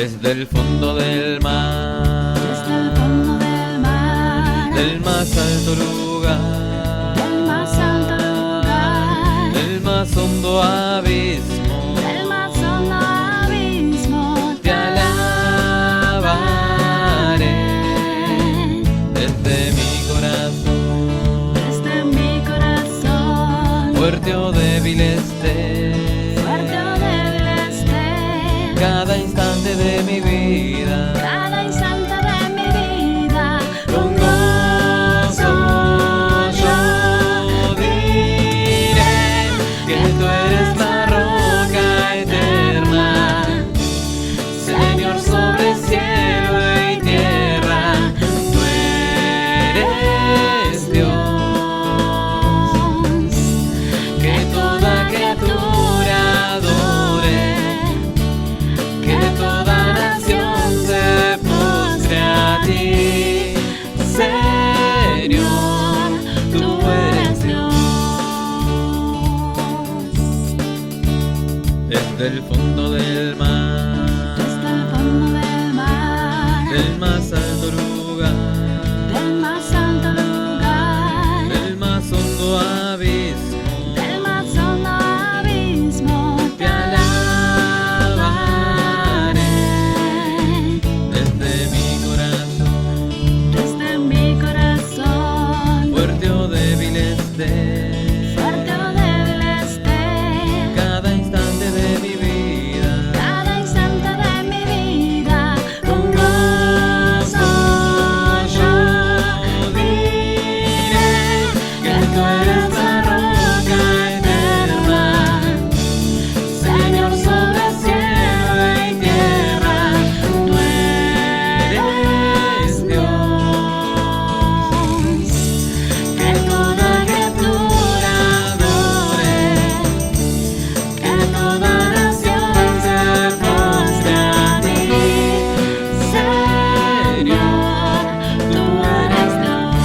desde el fondo del mar, del más alto lugar, del más hondo abismo, te alabaré desde mi corazón, fuerte o débil esté, cada instante de mi vida, con gozo yo diré que tú eres la roca eterna, Señor sobre cielo y tierra, tú eres Dios, que toda criatura adore, que toda nación se postre a ti, Señor, tú eres Dios. Desde el fondo del mar, del más alto lugar, del más hondo abismo, te alabaré desde mi corazón, fuerte o débil esté, cada instante de mi vida, con gozo yo diré que tú eres la roca eterna, Señor sobre cielo y tierra, tú eres Dios, que toda criatura adore, que toda nación se postre a ti, Señor, tú eres Dios.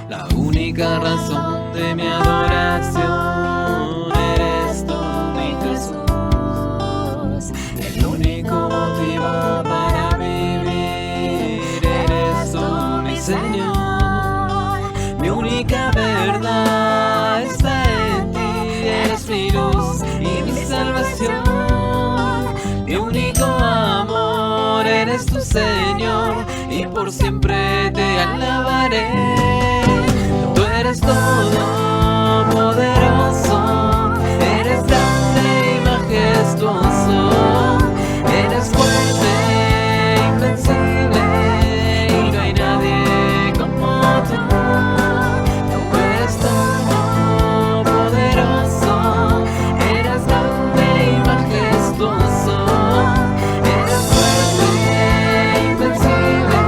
La única razón de mi adoración eres tú, mi Jesús. El único motivo para vivir eres tú, mi Señor. Mi única verdad está en ti, eres mi luz y mi salvación. Mi único amor eres tu Señor, y por siempre te alabaré. Tú eres todo poderoso, eres grande y majestuoso, eres fuerte, invencible, y no hay nadie como tú. Tú eres todo poderoso, eres grande y majestuoso, eres fuerte, invencible,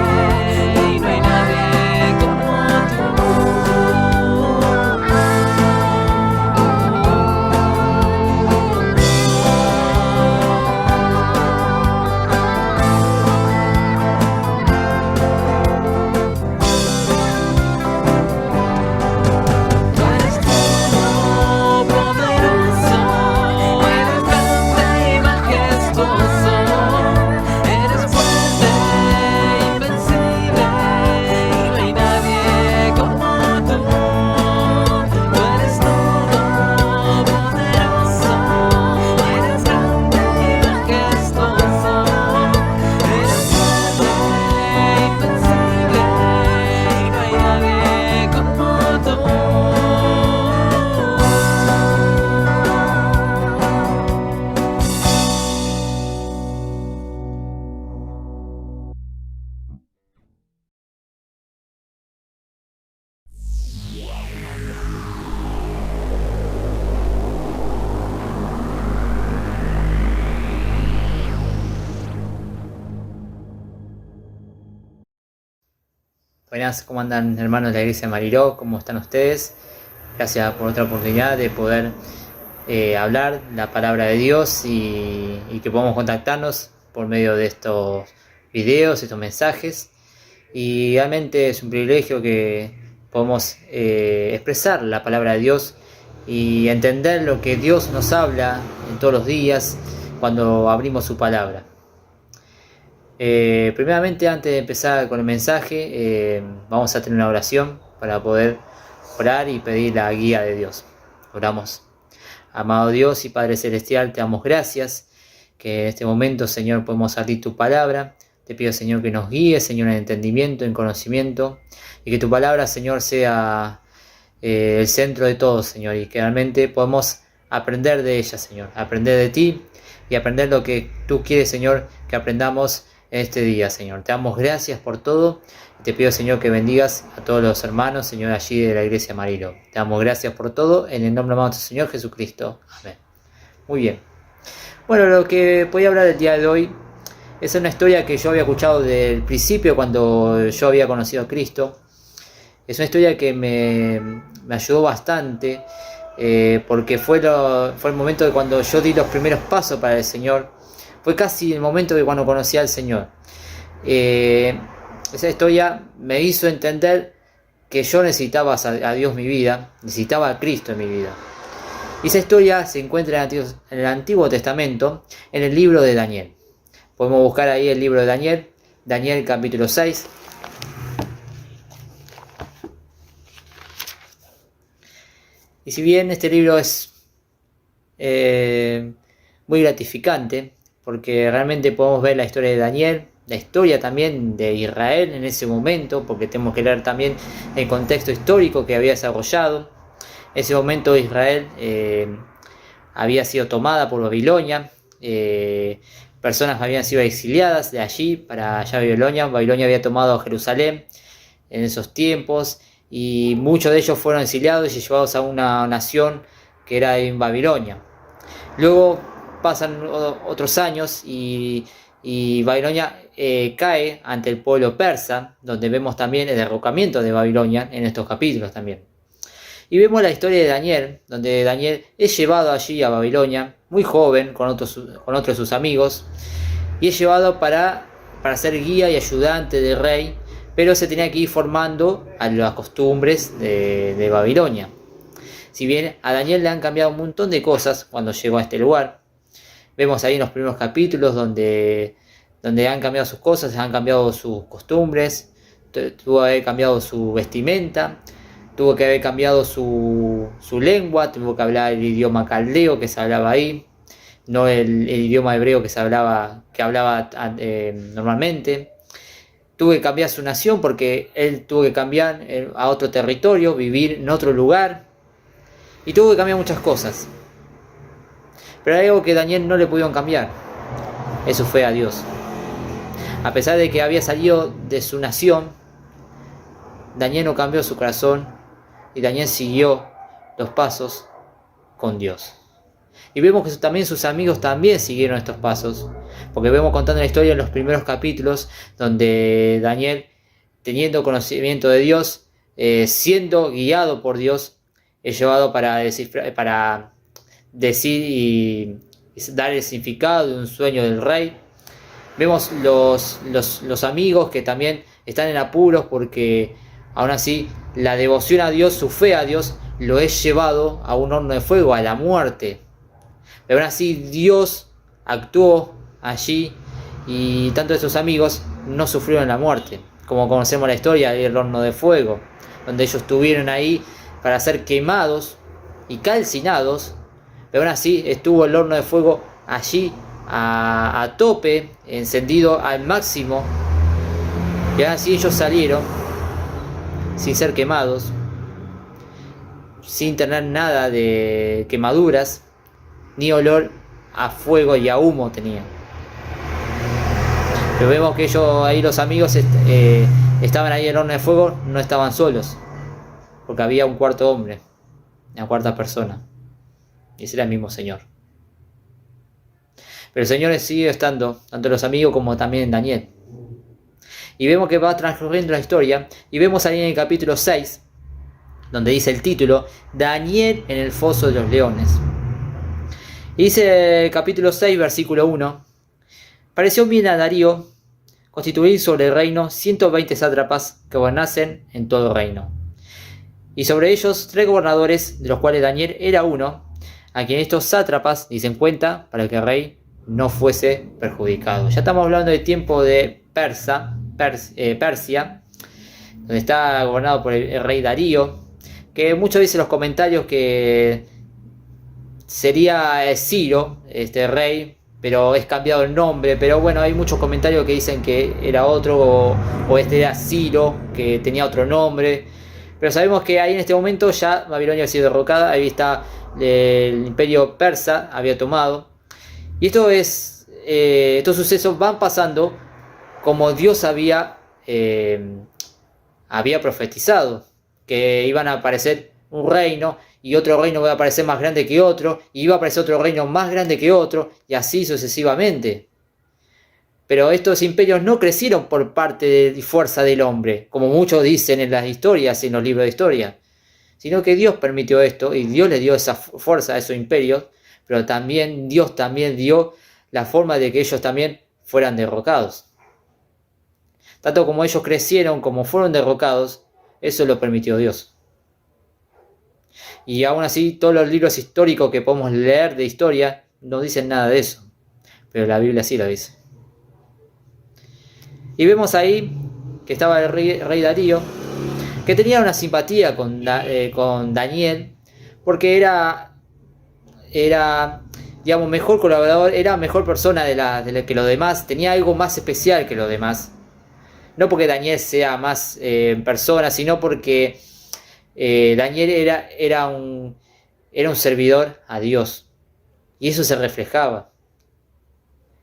y no hay nadie como tú. Buenas, ¿cómo andan hermanos de la Iglesia Mariló? ¿Cómo están ustedes? Gracias por otra oportunidad de poder hablar la palabra de Dios y que podamos contactarnos por medio de estos videos, estos mensajes. Y realmente es un privilegio que podamos expresar la palabra de Dios y entender lo que Dios nos habla en todos los días cuando abrimos su palabra. Primeramente, antes de empezar con el mensaje, vamos a tener una oración para poder orar y pedir la guía de Dios. Oramos. Amado Dios y Padre Celestial, te damos gracias que en este momento, Señor, podemos abrir tu palabra. Te pido, Señor, que nos guíes, Señor, en entendimiento, en conocimiento, y que tu palabra, Señor, sea el centro de todo, Señor, y que realmente podamos aprender de ella, Señor, aprender de ti y aprender lo que tú quieres, Señor, que aprendamos en este día, Señor. Te damos gracias por todo y te pido, Señor, que bendigas a todos los hermanos, Señor, allí de la Iglesia Mariló. Te damos gracias por todo en el nombre amado de nuestro Señor Jesucristo. Amén. Muy bien. Bueno, lo que voy a hablar el día de hoy es una historia que yo había escuchado desde el principio cuando yo había conocido a Cristo. Es una historia que me ayudó bastante porque fue el momento de cuando yo di los primeros pasos para el Señor. Fue casi el momento de cuando conocí al Señor. Esa historia me hizo entender que yo necesitaba a Dios en mi vida, necesitaba a Cristo en mi vida. Y esa historia se encuentra en el Antiguo Testamento, en el libro de Daniel. Podemos buscar ahí el libro de Daniel, Daniel capítulo 6. Y si bien este libro es muy gratificante, porque realmente podemos ver la historia de Daniel, la historia también de Israel en ese momento, porque tenemos que leer también el contexto histórico que había desarrollado. En ese momento Israel había sido tomada por Babilonia, personas habían sido exiliadas de allí para allá a Babilonia. Babilonia había tomado Jerusalén en esos tiempos y muchos de ellos fueron exiliados y llevados a una nación que era en Babilonia. Luego pasan otros años y Babilonia cae ante el pueblo persa, donde vemos también el derrocamiento de Babilonia en estos capítulos también. Y vemos la historia de Daniel, donde Daniel es llevado allí a Babilonia, muy joven, con otros de sus amigos, y es llevado para ser guía y ayudante del rey, pero se tenía que ir formando a las costumbres de Babilonia. Si bien a Daniel le han cambiado un montón de cosas cuando llegó a este lugar, vemos ahí en los primeros capítulos donde han cambiado sus cosas, han cambiado sus costumbres, tuvo que haber cambiado su vestimenta, tuvo que haber cambiado su lengua, tuvo que hablar el idioma caldeo que se hablaba ahí, no el idioma hebreo que hablaba normalmente. Tuvo que cambiar su nación porque él tuvo que cambiar a otro territorio, vivir en otro lugar, y tuvo que cambiar muchas cosas. Pero hay algo que Daniel no le pudieron cambiar. Eso fue a Dios. A pesar de que había salido de su nación, Daniel no cambió su corazón y Daniel siguió los pasos con Dios. Y vemos que también sus amigos también siguieron estos pasos, porque vemos contando la historia en los primeros capítulos donde Daniel, teniendo conocimiento de Dios, siendo guiado por Dios, es llevado para decir y dar el significado de un sueño del rey. Vemos los amigos que también están en apuros porque aún así la devoción a Dios, su fe a Dios, lo es llevado a un horno de fuego, a la muerte. Pero aún así Dios actuó allí y tanto de sus amigos no sufrieron la muerte, como conocemos la historia del horno de fuego, donde ellos estuvieron ahí para ser quemados y calcinados. Pero aún así estuvo el horno de fuego allí a tope, encendido al máximo, y aún así ellos salieron sin ser quemados, sin tener nada de quemaduras, ni olor a fuego y a humo tenían. Pero vemos que ellos ahí, los amigos, estaban ahí en el horno de fuego, no estaban solos, porque había un cuarto hombre, una cuarta persona, y ese era el mismo Señor. Pero el Señor sigue estando, tanto los amigos como también en Daniel. Y vemos que va transcurriendo la historia, y vemos ahí en el capítulo 6, donde dice el título, Daniel en el foso de los leones. Y dice el capítulo 6, versículo 1, pareció bien a Darío constituir sobre el reino 120 sátrapas que gobernasen en todo el reino. Y sobre ellos 3 gobernadores, de los cuales Daniel era uno, a quien estos sátrapas dicen cuenta para que el rey no fuese perjudicado. Ya estamos hablando del tiempo de Persia, donde está gobernado por el rey Darío, que muchos dicen en los comentarios que sería Ciro, este rey, pero es cambiado el nombre. Pero bueno, hay muchos comentarios que dicen que era otro, o este era Ciro, que tenía otro nombre. Pero sabemos que ahí en este momento ya Babilonia había sido derrocada, ahí está el imperio persa, había tomado. Y estos sucesos van pasando como Dios había profetizado, que iban a aparecer un reino, y otro reino iba a aparecer más grande que otro, y iba a aparecer otro reino más grande que otro, y así sucesivamente. Pero estos imperios no crecieron por parte de fuerza del hombre, como muchos dicen en las historias, en los libros de historia, sino que Dios permitió esto, y Dios le dio esa fuerza a esos imperios, pero también Dios también dio la forma de que ellos también fueran derrocados. Tanto como ellos crecieron, como fueron derrocados, eso lo permitió Dios. Y aún así, todos los libros históricos que podemos leer de historia no dicen nada de eso, pero la Biblia sí lo dice. Y vemos ahí que estaba el rey Darío, que tenía una simpatía con Daniel, porque era digamos, mejor colaborador, era mejor persona que los demás, tenía algo más especial que los demás. No porque Daniel sea más persona, sino porque Daniel era un servidor a Dios, y eso se reflejaba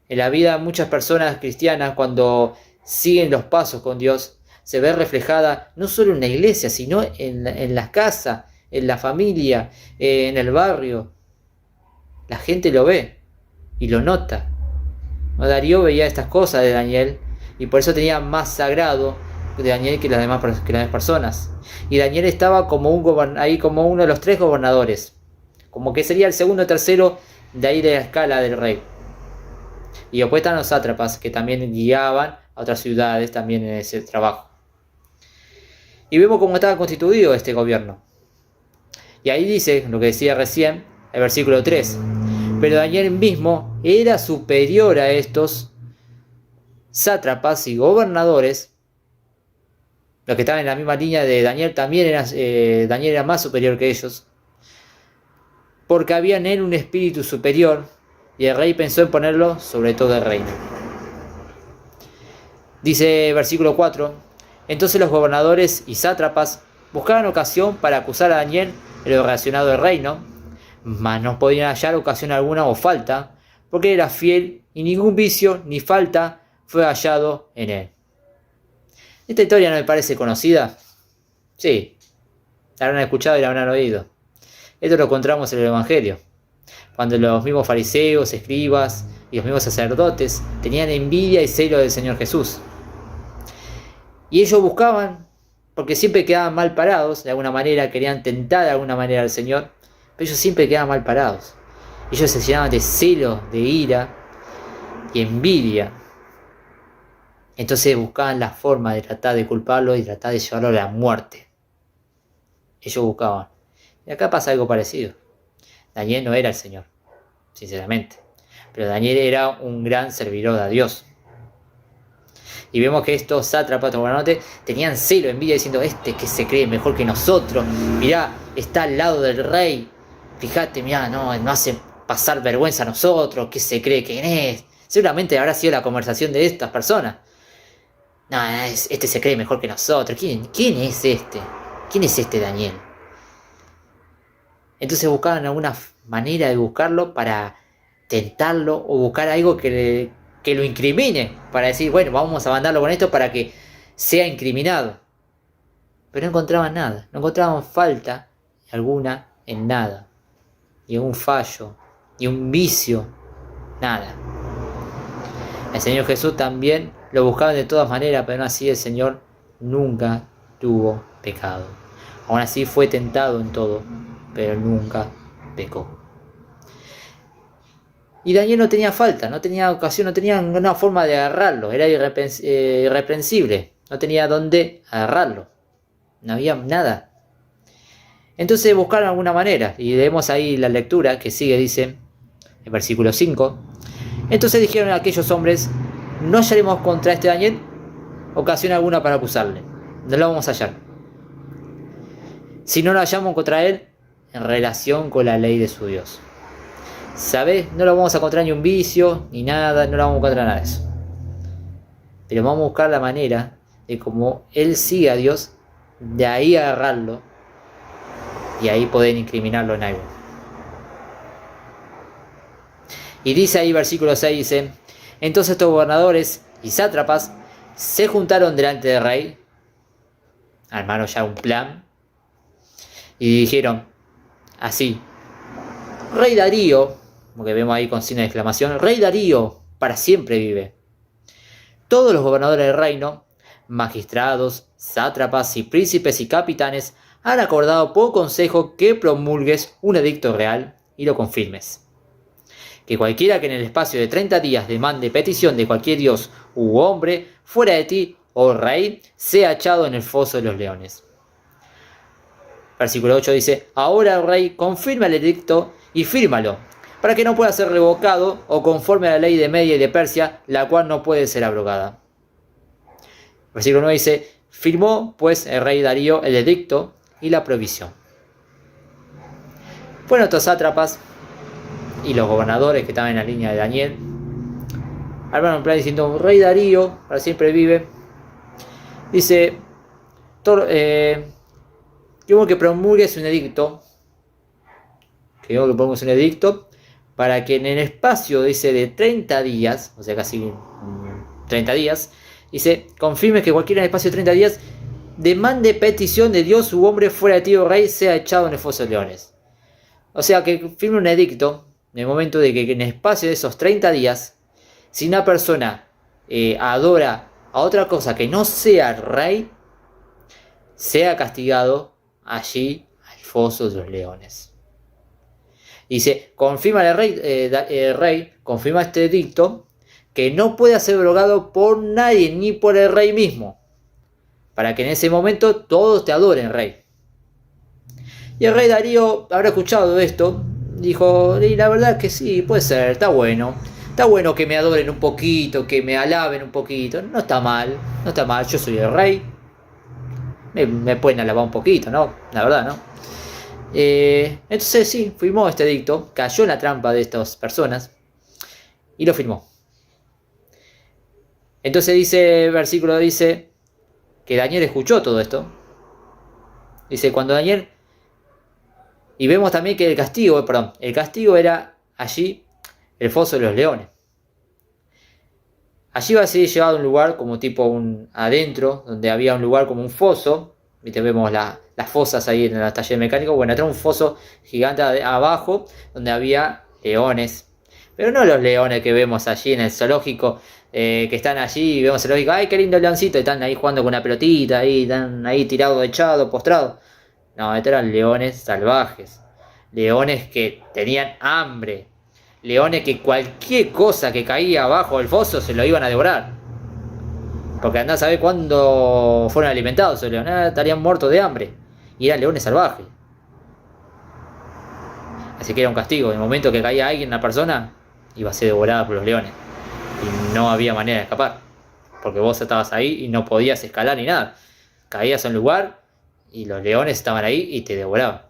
en la vida de muchas personas cristianas. Cuando siguen los pasos con Dios, se ve reflejada no solo en la iglesia, sino en las casas, en la familia, en el barrio. La gente lo ve y lo nota. Darío veía estas cosas de Daniel, y por eso tenía más sagrado de Daniel que las demás personas. Y Daniel estaba ahí como uno de los 3 gobernadores, como que sería el segundo o tercero de ahí de la escala del rey. Y después están los sátrapas, que también guiaban a otras ciudades también en ese trabajo. Y vemos cómo estaba constituido este gobierno. Y ahí dice lo que decía recién, el versículo 3. Pero Daniel mismo era superior a estos sátrapas y gobernadores. Los que estaban en la misma línea de Daniel también Daniel era más superior que ellos, porque había en él un espíritu superior, y el rey pensó en ponerlo sobre todo el reino. Dice versículo 4, entonces los gobernadores y sátrapas buscaban ocasión para acusar a Daniel en lo relacionado al reino, mas no podían hallar ocasión alguna o falta, porque era fiel y ningún vicio ni falta fue hallado en él. ¿Esta historia no me parece conocida? Sí, la habrán escuchado y la habrán oído. Esto lo encontramos en el Evangelio, cuando los mismos fariseos, escribas y los mismos sacerdotes tenían envidia y celo del Señor Jesús. Y ellos buscaban, porque siempre quedaban mal parados, de alguna manera, querían tentar de alguna manera al Señor, pero ellos siempre quedaban mal parados. Ellos se llenaban de celo, de ira y envidia. Entonces buscaban la forma de tratar de culparlo y tratar de llevarlo a la muerte. Ellos buscaban. Y acá pasa algo parecido. Daniel no era el Señor, sinceramente, pero Daniel era un gran servidor de Dios. Y vemos que estos sátrapas gobernantes tenían celo, envidia, diciendo, que se cree mejor que nosotros, mirá, está al lado del rey, fíjate, mirá, no hace pasar vergüenza a nosotros, ¿qué se cree quién es? Seguramente habrá sido la conversación de estas personas. No, se cree mejor que nosotros. ¿Quién es este? ¿Quién es este Daniel? Entonces buscaban alguna manera de buscarlo para tentarlo, o buscar algo que lo incrimine, para decir, bueno, vamos a mandarlo con esto para que sea incriminado. Pero no encontraban nada, no encontraban falta alguna en nada, ni un fallo, ni un vicio, nada. El Señor Jesús también lo buscaban de todas maneras, pero aún así el Señor nunca tuvo pecado. Aún así fue tentado en todo, pero nunca pecó. Y Daniel no tenía falta, no tenía ocasión, no tenía una forma de agarrarlo, era irreprensible, no tenía dónde agarrarlo, no había nada. Entonces buscaron alguna manera, y leemos ahí la lectura que sigue, dice, el versículo 5. Entonces dijeron a aquellos hombres: no hallaremos contra este Daniel ocasión alguna para acusarle, no lo vamos a hallar. Si no lo hallamos contra él en relación con la ley de su Dios. ¿Sabes? No lo vamos a encontrar ni un vicio, ni nada, no lo vamos a encontrar nada de eso. Pero vamos a buscar la manera de cómo él sigue a Dios, de ahí agarrarlo y ahí poder incriminarlo en algo. Y dice ahí versículo 6, dice: entonces estos gobernadores y sátrapas se juntaron delante del rey, armaron ya un plan, y dijeron así: Rey Darío, como que vemos ahí con signo de exclamación, Rey Darío para siempre vive. Todos los gobernadores del reino, magistrados, sátrapas y príncipes y capitanes han acordado por consejo que promulgues un edicto real y lo confirmes. Que cualquiera que en el espacio de 30 días demande petición de cualquier dios u hombre fuera de ti, oh rey, sea echado en el foso de los leones. Versículo 8 dice: ahora, rey, confirma el edicto y fírmalo, para que no pueda ser revocado o conforme a la ley de Media y de Persia, la cual no puede ser abrogada. Versículo 9 dice: firmó pues el rey Darío el edicto y la provisión. Bueno, estos sátrapas y los gobernadores que estaban en la línea de Daniel armaron un plan diciendo: Rey Darío para siempre vive. Dice: quiero que promulgues un edicto. Para que en el espacio, dice, de 30 días, o sea, casi 30 días, dice, confirme que cualquiera en el espacio de 30 días demande petición de Dios u hombre fuera de ti, oh rey, sea echado en el foso de leones. O sea, que firme un edicto en el momento de que en el espacio de esos 30 días, si una persona adora a otra cosa que no sea el rey, sea castigado allí al foso de los leones. Dice: confirma el rey, confirma este edicto, que no pueda ser abrogado por nadie, ni por el rey mismo, para que en ese momento todos te adoren, rey. Y el rey Darío habrá escuchado esto, dijo: y la verdad que sí, puede ser, está bueno que me adoren un poquito, que me alaben un poquito, no está mal, yo soy el rey, me pueden alabar un poquito, ¿no? La verdad, ¿no? Entonces sí, firmó este edicto, cayó en la trampa de estas personas y lo firmó. Entonces dice, versículo dice que Daniel escuchó todo esto. Dice: cuando Daniel, y vemos también que el castigo era allí el foso de los leones. Allí va a ser llevado a un lugar como tipo adentro, donde había un lugar como un foso. Viste, vemos las fosas ahí en el taller mecánico. Bueno, entró un foso gigante abajo, donde había leones. Pero no los leones que vemos allí en el zoológico, que están allí y vemos el zoológico. ¡Ay, qué lindo leoncito! Y están ahí jugando con una pelotita, ahí, están ahí tirados, echados, postrados. No, estos eran leones salvajes. Leones que tenían hambre. Leones que cualquier cosa que caía abajo del foso se lo iban a devorar. Porque andá a saber cuándo fueron alimentados esos leones. Estarían muertos de hambre. Y eran leones salvajes. Así que era un castigo. En el momento que caía alguien, una persona, iba a ser devorada por los leones. Y no había manera de escapar. Porque vos estabas ahí y no podías escalar ni nada. Caías a un lugar y los leones estaban ahí y te devoraban.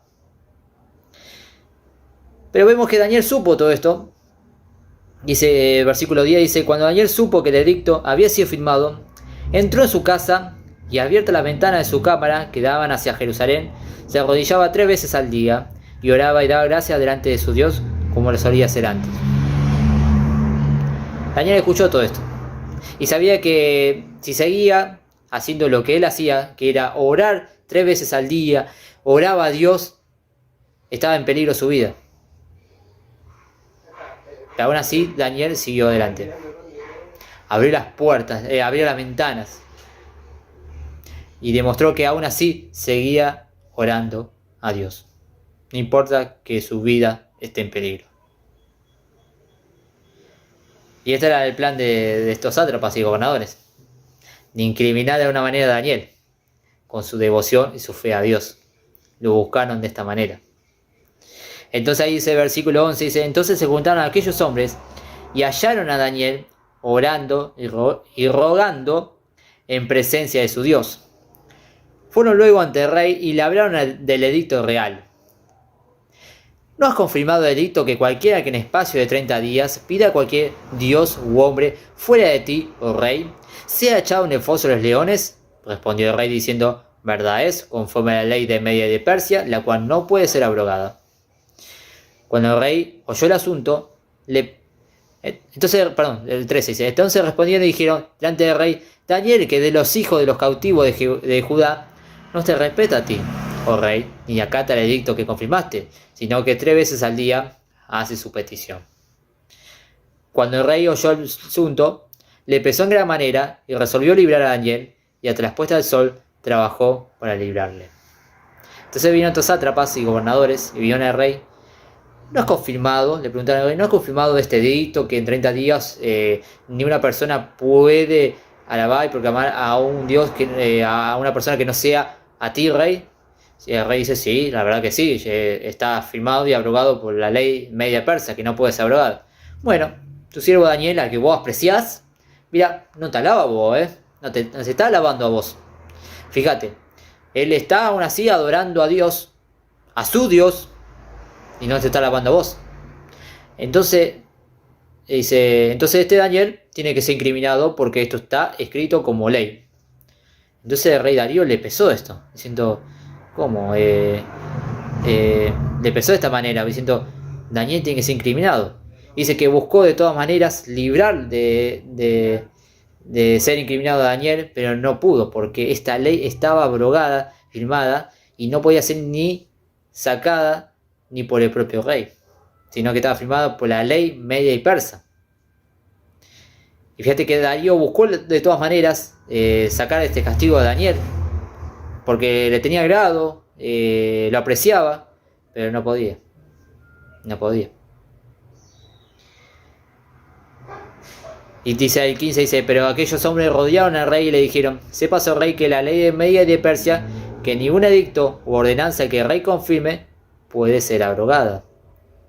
Pero vemos que Daniel supo todo esto. Dice, versículo 10, dice: cuando Daniel supo que el edicto había sido firmado, entró en su casa y, abierta la ventana de su cámara que daban hacia Jerusalén, se arrodillaba 3 veces al día y oraba y daba gracias delante de su Dios, como lo solía hacer antes. Daniel escuchó todo esto y sabía que si seguía haciendo lo que él hacía, que era orar 3 veces al día, oraba a Dios, estaba en peligro su vida. Pero aún así, Daniel siguió adelante. abrió las puertas, abrió las ventanas y demostró que aún así seguía orando a Dios. No importa que su vida esté en peligro. Y este era el plan de estos sátrapas y gobernadores, de incriminar de alguna manera a Daniel, con su devoción y su fe a Dios. Lo buscaron de esta manera. Entonces ahí dice el versículo 11, dice, entonces se juntaron aquellos hombres y hallaron a Daniel orando y rogando en presencia de su Dios. Fueron luego ante el rey y le hablaron del edicto real. ¿No has confirmado el edicto que cualquiera que en espacio de 30 días pida a cualquier dios u hombre fuera de ti, oh rey, sea echado en el foso de los leones? Respondió el rey diciendo, verdad es, conforme a la ley de Media y de Persia, la cual no puede ser abrogada. Cuando el rey oyó el asunto, el 13 dice, entonces respondieron y dijeron delante del rey, Daniel, que de los hijos de los cautivos de Judá, no te respeta a ti, oh rey, ni acata el edicto que confirmaste, sino que 3 veces al día hace su petición. Cuando el rey oyó el asunto, le pesó en gran manera y resolvió librar a Daniel, y hasta las puestas del sol trabajó para librarle. Entonces vinieron otros sátrapas y gobernadores y vieron al rey. ¿No has confirmado? Le preguntaron al rey, ¿no has confirmado este edicto que en 30 días ni una persona puede alabar y proclamar a un dios, a una persona que no sea a ti, rey? Y el rey dice, sí, la verdad que sí, está firmado y abrogado por la ley media persa, que no puede ser abrogado. Bueno, tu siervo Daniel, al que vos apreciás, mira, no te alaba a vos, no se está alabando a vos. Fíjate, él está aún así adorando a Dios, a su Dios, y no se está alabando a vos. Entonces este Daniel tiene que ser incriminado porque esto está escrito como ley. Entonces el rey Darío le pesó esto, diciendo, ¿cómo? Le pesó de esta manera, diciendo, Daniel tiene que ser incriminado. Dice que buscó de todas maneras librar de ser incriminado a Daniel, pero no pudo, porque esta ley estaba abrogada, firmada, y no podía ser ni sacada ni por el propio rey, sino que estaba firmada por la ley media y persa. Y fíjate que Darío buscó de todas maneras sacar este castigo a Daniel, porque le tenía agrado, lo apreciaba, pero no podía. Y dice el 15, dice, pero aquellos hombres rodearon al rey y le dijeron, sepas, oh rey, que la ley de Media y de Persia, que ningún edicto u ordenanza que el rey confirme puede ser abrogada.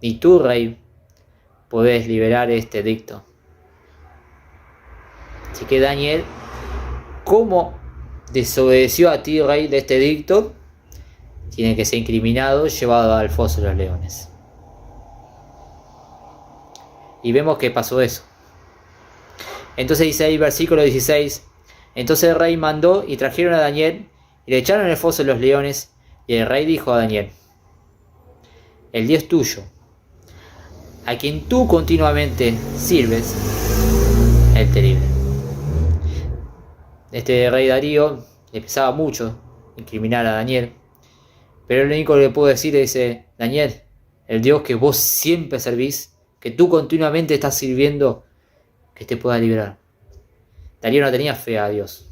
Ni tú, rey, podés liberar este edicto. Así que Daniel, como desobedeció a ti, rey, de este edicto, tiene que ser incriminado, llevado al foso de los leones. Y vemos que pasó eso. Entonces dice ahí versículo 16, entonces el rey mandó y trajeron a Daniel y le echaron en el foso de los leones, y el rey dijo a Daniel, el Dios tuyo, a quien tú continuamente sirves, es terrible. Este rey Darío le pesaba mucho incriminar a Daniel, pero lo único que le puedo decir es, Daniel, el Dios que vos siempre servís, que tú continuamente estás sirviendo, que te pueda liberar. Darío no tenía fe a Dios,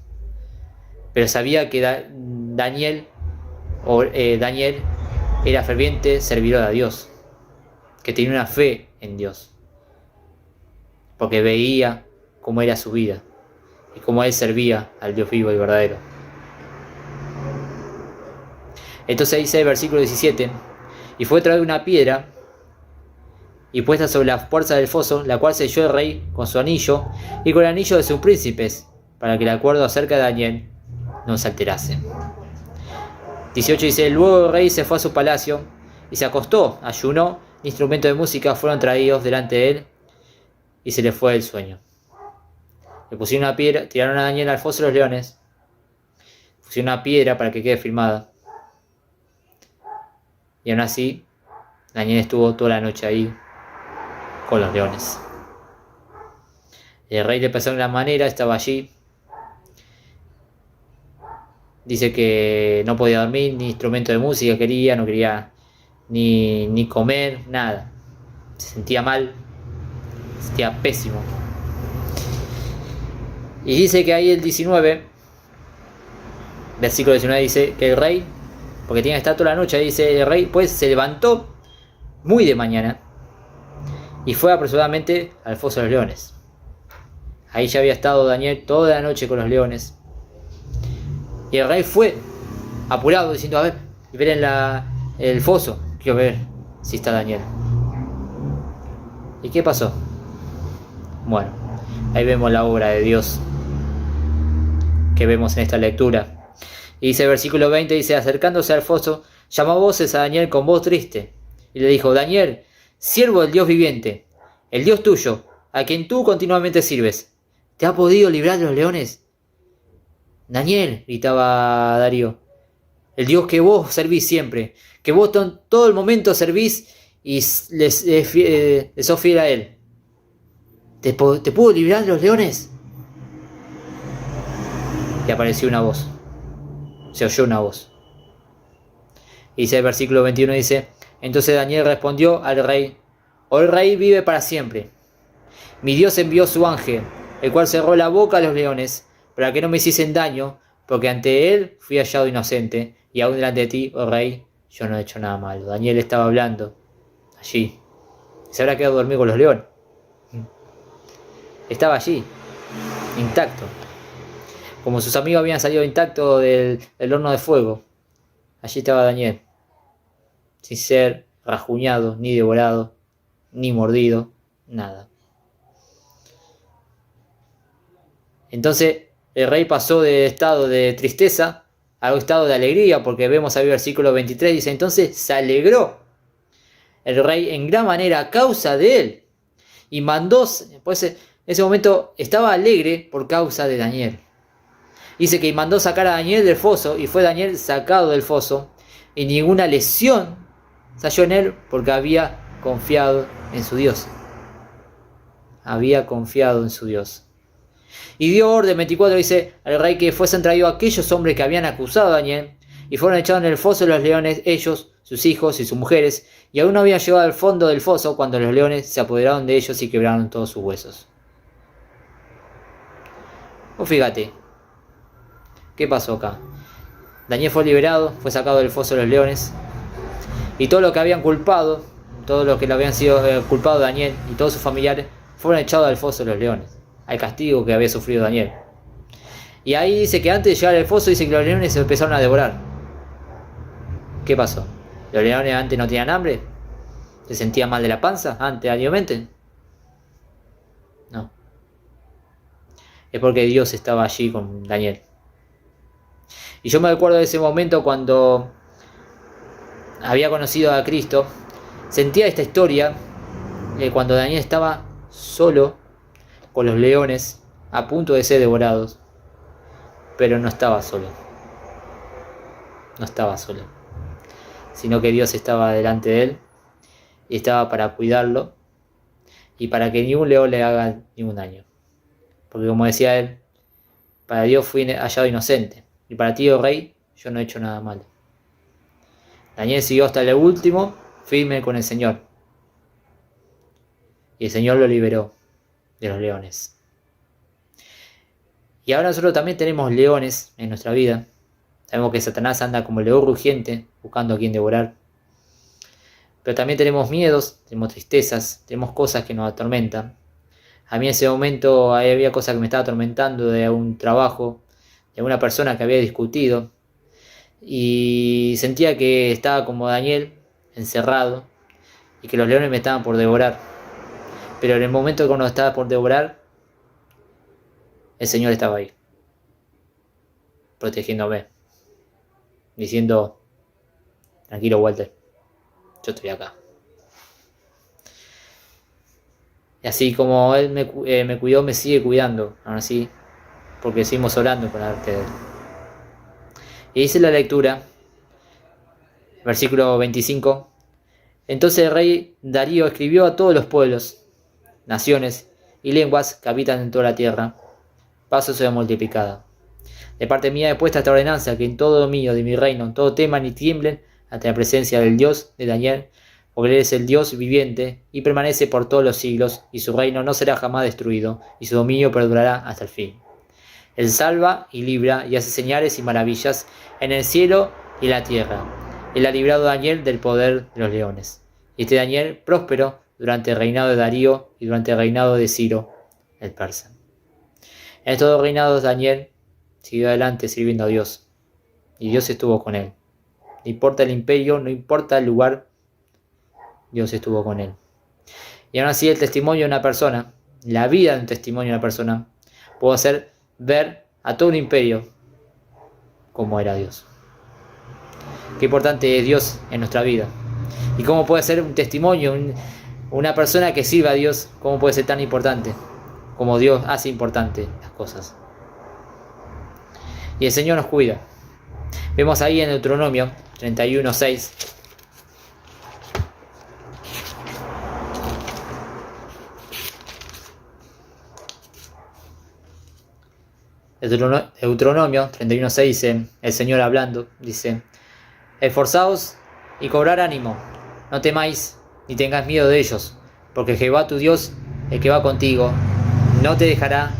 pero sabía que Daniel era ferviente servidor a Dios, que tenía una fe en Dios, porque veía cómo era su vida y cómo él servía al Dios vivo y verdadero. Entonces dice el versículo 17, y fue traída una piedra y puesta sobre la puerta del foso, la cual selló el rey con su anillo y con el anillo de sus príncipes, para que el acuerdo acerca de Daniel no se alterase. 18 dice, luego el rey se fue a su palacio y se acostó, ayunó, instrumentos de música fueron traídos delante de él y se le fue el sueño. Le pusieron una piedra, tiraron a Daniel al foso de los leones, pusieron una piedra para que quede firmada, y aún así Daniel estuvo toda la noche ahí con los leones. El rey le pasó de una manera, estaba allí. Dice que no podía dormir, ni instrumento de música quería, no quería ni comer, nada. Se sentía mal, se sentía pésimo. Y dice que ahí el 19, versículo 19 dice que el rey, porque tiene que estar toda la noche, dice el rey, pues se levantó muy de mañana y fue apresuradamente al foso de los leones. Ahí ya había estado Daniel toda la noche con los leones. Y el rey fue apurado diciendo, a ver, ver en el foso, quiero ver si está Daniel. ¿Y qué pasó? Bueno, ahí vemos la obra de Dios que vemos en esta lectura. Y dice el versículo 20, dice, acercándose al foso, llamó a voces a Daniel con voz triste. Y le dijo, Daniel, siervo del Dios viviente, el Dios tuyo, a quien tú continuamente sirves, ¿te ha podido librar de los leones? Daniel, gritaba Darío, el Dios que vos servís siempre, que vos todo el momento servís y les sos fiel a él. ¿Te pudo librar de los leones? Y apareció una voz. Se oyó una voz. Y dice el versículo 21, dice, entonces Daniel respondió al rey, oh, el rey vive para siempre. Mi Dios envió su ángel, el cual cerró la boca a los leones, para que no me hiciesen daño, porque ante él fui hallado inocente, y aún delante de ti, oh rey, yo no he hecho nada malo. Daniel estaba hablando allí. Se habrá quedado dormido con los leones. Estaba allí, intacto. Como sus amigos habían salido intactos del horno de fuego, allí estaba Daniel, sin ser rajuñado, ni devorado, ni mordido, nada. Entonces el rey pasó de estado de tristeza a un estado de alegría, porque vemos ahí el versículo 23, dice, entonces se alegró el rey en gran manera a causa de él, y mandó, pues en ese momento estaba alegre por causa de Daniel. Dice que mandó sacar a Daniel del foso, y fue Daniel sacado del foso, y ninguna lesión se halló en él, porque había confiado en su Dios. Había confiado en su Dios. Y dio orden, 24, dice, al rey que fuesen traídos aquellos hombres que habían acusado a Daniel, y fueron echados en el foso de los leones, ellos, sus hijos y sus mujeres, y aún no habían llegado al fondo del foso cuando los leones se apoderaron de ellos y quebraron todos sus huesos. Fíjate, ¿qué pasó acá? Daniel fue liberado, fue sacado del foso de los leones, y todo lo que habían culpado, todo lo que le habían sido culpado Daniel y todos sus familiares, fueron echados al foso de los leones, al castigo que había sufrido Daniel. Y ahí dice que antes de llegar al foso, dice que los leones se empezaron a devorar. ¿Qué pasó? ¿Los leones antes no tenían hambre? ¿Se sentían mal de la panza antes, anualmente? No. Es porque Dios estaba allí con Daniel. Y yo me acuerdo de ese momento cuando había conocido a Cristo, sentía esta historia, cuando Daniel estaba solo con los leones, a punto de ser devorados, pero no estaba solo. No estaba solo, sino que Dios estaba delante de él y estaba para cuidarlo y para que ningún león le haga ningún daño. Porque como decía él, para Dios fui hallado inocente, y para ti, oh rey, yo no he hecho nada malo. Daniel siguió hasta el último, firme con el Señor. Y el Señor lo liberó de los leones. Y ahora nosotros también tenemos leones en nuestra vida. Sabemos que Satanás anda como el león rugiente, buscando a quien devorar. Pero también tenemos miedos, tenemos tristezas, tenemos cosas que nos atormentan. A mí en ese momento había cosas que me estaban atormentando de un trabajo, de una persona que había discutido. Y sentía que estaba como Daniel, encerrado, y que los leones me estaban por devorar. Pero en el momento cuando estaba por devorar, el Señor estaba ahí, protegiéndome, diciendo, tranquilo Walter, yo estoy acá. Y así como Él me cuidó, me sigue cuidando, aún así, porque seguimos orando con la arte de Él. Y dice la lectura, versículo 25, entonces el rey Darío escribió a todos los pueblos, naciones y lenguas que habitan en toda la tierra, paso sea multiplicada. De parte mía he puesto esta ordenanza, que en todo dominio de mi reino, todo teman y tiemblen ante la presencia del Dios de Daniel, porque Él es el Dios viviente y permanece por todos los siglos, y su reino no será jamás destruido, y su dominio perdurará hasta el fin. Él salva y libra y hace señales y maravillas en el cielo y la tierra. Él ha librado a Daniel del poder de los leones. Y este Daniel próspero durante el reinado de Darío y durante el reinado de Ciro, el persa. En estos dos reinados Daniel siguió adelante sirviendo a Dios. Y Dios estuvo con él. No importa el imperio, no importa el lugar, Dios estuvo con él. Y aún así el testimonio de una persona, la vida de un testimonio de una persona, puede hacer ver a todo un imperio cómo era Dios. Qué importante es Dios en nuestra vida. Y cómo puede ser un testimonio, una persona que sirva a Dios, cómo puede ser tan importante, como Dios hace importante las cosas. Y el Señor nos cuida. Vemos ahí en Deuteronomio 31:6. Deuteronomio 31:6 dice, el Señor hablando, dice: esforzaos y cobrad ánimo, no temáis ni tengáis miedo de ellos, porque Jehová tu Dios, el que va contigo, no te dejará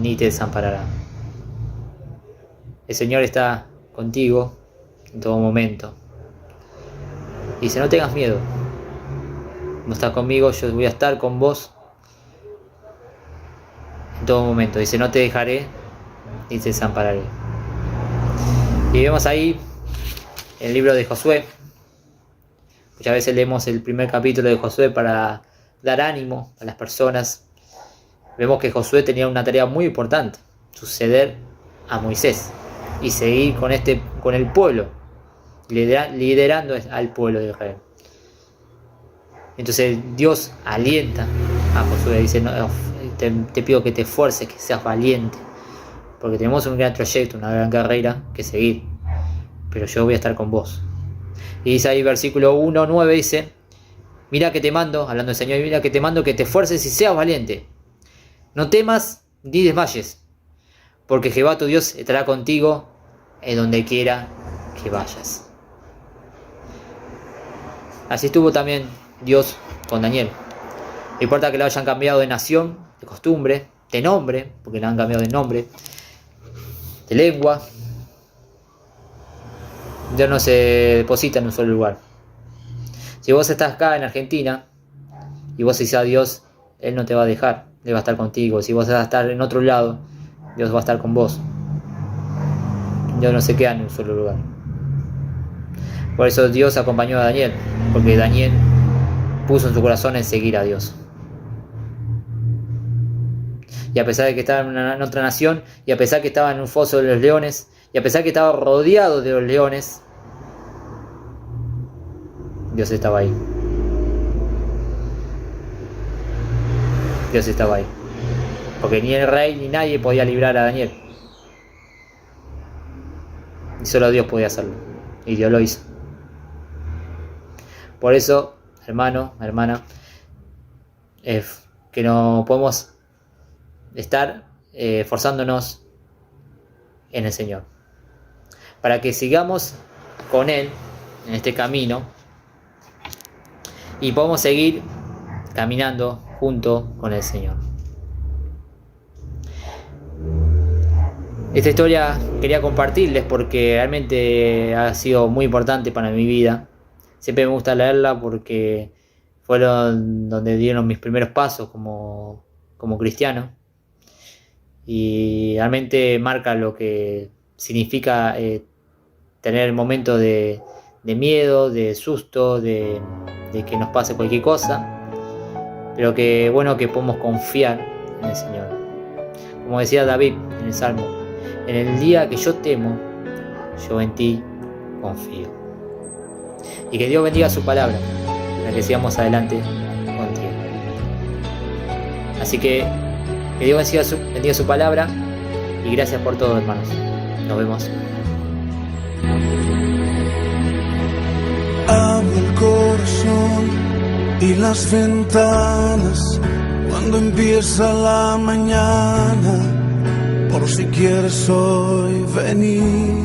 ni te desamparará. El Señor está contigo en todo momento. Dice: no tengas miedo, no estás conmigo, yo voy a estar con vos en todo momento. Dice: no te dejaré ni te desampararé. Y vemos ahí el libro de Josué. Muchas veces leemos el primer capítulo de Josué para dar ánimo a las personas. Vemos que Josué tenía una tarea muy importante: suceder a Moisés y seguir con el pueblo, liderando al pueblo de Israel. Entonces Dios alienta a Josué, dice: no, te pido que te esfuerces, que seas valiente, porque tenemos un gran trayecto, una gran carrera que seguir, pero yo voy a estar con vos. Y dice ahí versículo 1:9, dice: mira que te mando, hablando del Señor, mira que te mando que te esfuerces y seas valiente. No temas ni desmayes, porque Jehová tu Dios estará contigo en donde quiera que vayas. Así estuvo también Dios con Daniel. No importa que lo hayan cambiado de nación, de costumbre, de nombre, porque le han cambiado de nombre, de lengua, Dios no se deposita en un solo lugar. Si vos estás acá en Argentina y vos decís a Dios, Él no te va a dejar, Él va a estar contigo. Si vos vas a estar en otro lado, Dios va a estar con vos. Dios no se queda en un solo lugar. Por eso Dios acompañó a Daniel, porque Daniel puso en su corazón en seguir a Dios. Y a pesar de que estaba en otra nación, y a pesar que estaba en un foso de los leones, y a pesar que estaba rodeado de los leones, Dios estaba ahí. Dios estaba ahí. Porque ni el rey ni nadie podía librar a Daniel. Y solo Dios podía hacerlo. Y Dios lo hizo. Por eso, hermano, hermana, que no podemos estar esforzándonos en el Señor, para que sigamos con Él en este camino y podamos seguir caminando junto con el Señor. Esta historia quería compartirles porque realmente ha sido muy importante para mi vida. Siempre me gusta leerla porque fueron donde dieron mis primeros pasos como cristiano. Y realmente marca lo que significa tener momentos de miedo, de susto, de que nos pase cualquier cosa, pero que bueno que podemos confiar en el Señor. Como decía David en el Salmo: en el día que yo temo, yo en ti confío. Y que Dios bendiga su palabra, para que sigamos adelante contigo. Así que Dios bendiga su palabra, y gracias por todo, hermanos. Nos vemos. Abro el corazón y las ventanas cuando empieza la mañana, por si quieres hoy venir.